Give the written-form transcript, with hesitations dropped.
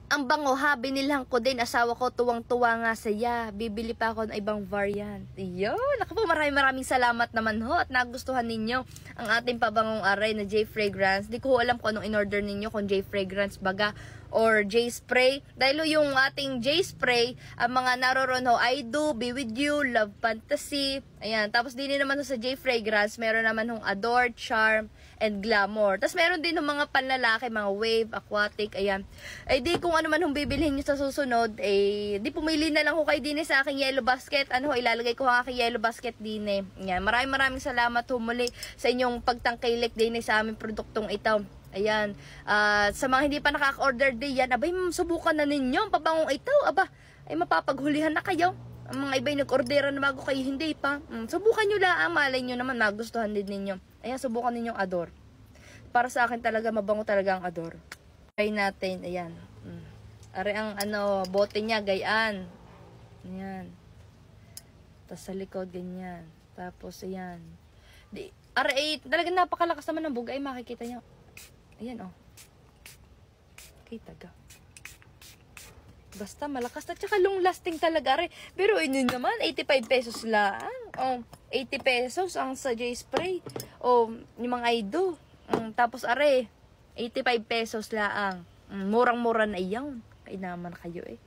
Ang bango ha, binilhan ko din. Asawa ko, tuwang-tuwa nga saya. Bibili pa ako ng ibang variant. Iyon, ako po, maraming salamat naman ho. At nagustuhan ninyo ang ating pabangong aray na J Fragrance. Di ko alam kung anong in-order ninyo, kung J Fragrance baga or J Spray. Dahil yung ating J Spray, ang mga naroon ho, I Do, Be With You, Love Fantasy. Ayan, tapos din naman sa J Fragrance, meron naman hong Adore, Charm, and Glamour. Tapos meron din ng mga panlalaki, mga Wave, Aquatic, ayan. Ay di kung ano man hong bibilhin nyo sa susunod, eh, di pumili na lang ho kayo din sa aking yellow basket. Ano ho, ilalagay ko ang aking yellow basket din eh. Ayan, maraming salamat ho muli sa inyong pagtangkilik din sa aming produktong ito. Ayan, sa mga hindi pa nakaka-order din yan, abay, subukan na ninyo ang pabangong ito. Aba, ay mapapaghulihan na kayo. Ang mga iba'y nag-orderan na bago kayo, hindi pa. Subukan nyo lang, malay nyo naman, magustuhan din ninyo. Ayan, subukan ninyong Adore. Para sa akin talaga, mabango talaga ang Adore. Try natin, ayan. Are ang ano, bote niya, gayaan. Ayan. Tapos sa likod, ganyan. Tapos, ayan. Talaga napakalakas naman ng bugay, makikita nyo. Ayan, oh. Kita ka. Basta malakas na, tsaka long lasting talaga rin. Pero yun naman, 85 pesos lang. Oh, 80 pesos ang sa J Spray. Oh, yung mga Ido. Tapos are, 85 pesos lang. Murang-mura na iyan. Kaya naman kayo eh.